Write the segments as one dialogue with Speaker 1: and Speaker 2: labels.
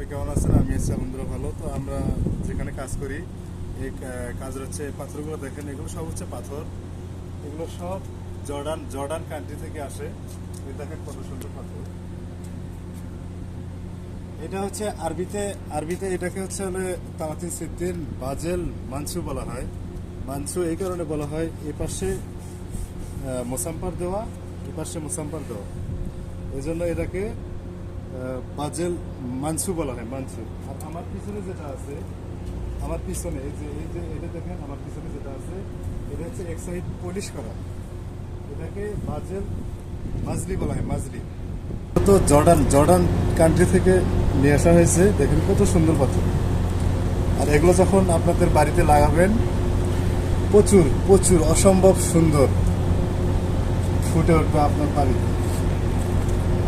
Speaker 1: সবাই কেমন আছেন? আমি আছি আলহামদুলিল্লাহ ভালো। তো আমরা যেখানে কাজ করি এই কাজের হচ্ছে পাথরগুলো দেখেন, এগুলো সব হচ্ছে পাথর। এগুলো সব জর্ডান জর্ডান কান্ট্রি থেকে আসে। এই দেখেন কত সুন্দর পাথর। এটা হচ্ছে আরবিতে এটাকে হচ্ছে তামাতিন সিদ্দিন বাজেল মানসু বলা হয়। মানসু এই কারণে বলা হয়, এই পাশে মোসাম্পার দেওয়া, এই পাশে মোসাম্পার দেওয়া, এই জন্য এটাকে বাজেল মানসু বলা হয়, মানসু। আর আমার পিছনে যেটা আছে, আমার পিছনে এই যে এটা দেখেন, আমার পিছনে যেটা আছে এটা হচ্ছে এক সাইড পলিশ করা, এটাকে বাজেল মাজলি বলা হয়, মাজলি। তো জর্ডান জর্ডান কান্ট্রি থেকে নিয়ে আসা হয়েছে। দেখেন কত সুন্দর পাথর। আর এগুলো যখন আপনাদের বাড়িতে লাগাবেন, প্রচুর প্রচুর অসম্ভব সুন্দর ফুটে উঠবে আপনার বাড়িতে।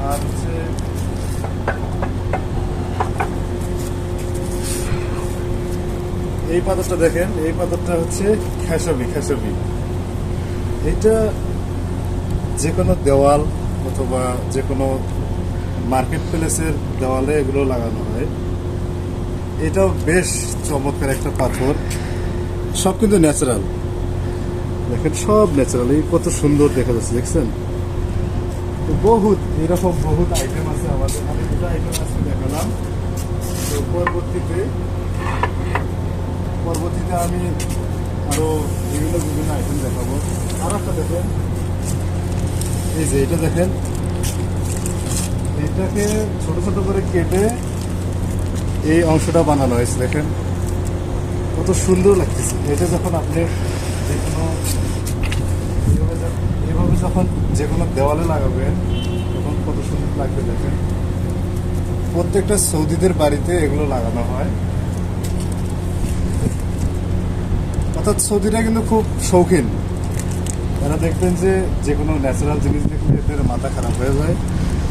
Speaker 1: আর হচ্ছে এই পাথরটা দেখেন, এই পাথরটা হচ্ছে খেসাবি। এটা যে কোনো দেওয়াল অথবা যে কোনো মার্কেট প্লেসের দেওয়ালে এগুলো লাগানো হয়। এটাও বেশ চমৎকার একটা পাথর, সব কিন্তু ন্যাচারাল। দেখেন সব ন্যাচারাল, এই কত সুন্দর দেখা যাচ্ছে, দেখছেন? তো বহুত এরকম বহুত আইটেম আছে আমাদের। আমি দুটো আইটেম আজকে দেখালাম। তো পরবর্তীতে আমি আরো বিভিন্ন আইটেম দেখাবো। আর একটা দেখেন, এই যে এটা দেখেন, এটাকে ছোট ছোট করে কেটে এই অংশটা বানানো হয়েছে। দেখেন কত সুন্দর লাগতেছে। এটা যখন আপনি যে কোনো এইভাবে যখন যে কোনো দেওয়ালে লাগাবেন তখন কত সুন্দর লাগবে। দেখেন প্রত্যেকটা সৌদিদের বাড়িতে এগুলো লাগানো হয়। অর্থাৎ সৌদিরা কিন্তু খুব শৌখিন। এরা দেখবেন যে কোনো ন্যাচারাল জিনিস দেখলে এদের মাথা খারাপ হয়ে যায়।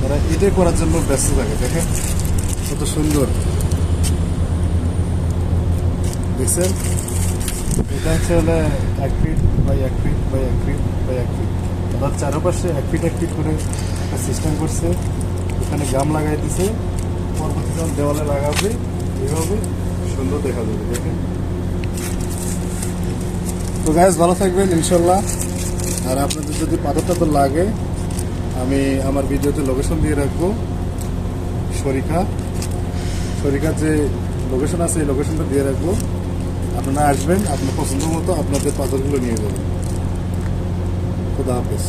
Speaker 1: তারা এটাই করার জন্য ব্যস্ত থাকে। দেখেন কত সুন্দর, দেখছেন? এটা হচ্ছে 1 feet by 1 feet by 1 feet by 1 feet, অর্থাৎ চারপাশে 1 ফিট 1 ফিট করে একটা সিস্টেম করছে। এখানে গাম লাগাই দিছে, পরবর্তী যখন দেওয়ালে লাগাবে এইভাবে সুন্দর দেখা যাবে। দেখেন। তো গাইস, ভালো থাকবেন ইনশাল্লাহ। আর আপনাদের যদি পাথরটা তো লাগে, আমি আমার ভিডিওতে লোকেশন দিয়ে রাখবো। শরিকার যে লোকেশন আছে এই লোকেশনটা দিয়ে রাখবো। আপনারা আসবেন, আপনার পছন্দ মতো আপনাদের পাথরগুলো নিয়ে যাবেন। খুদা হাফেজ।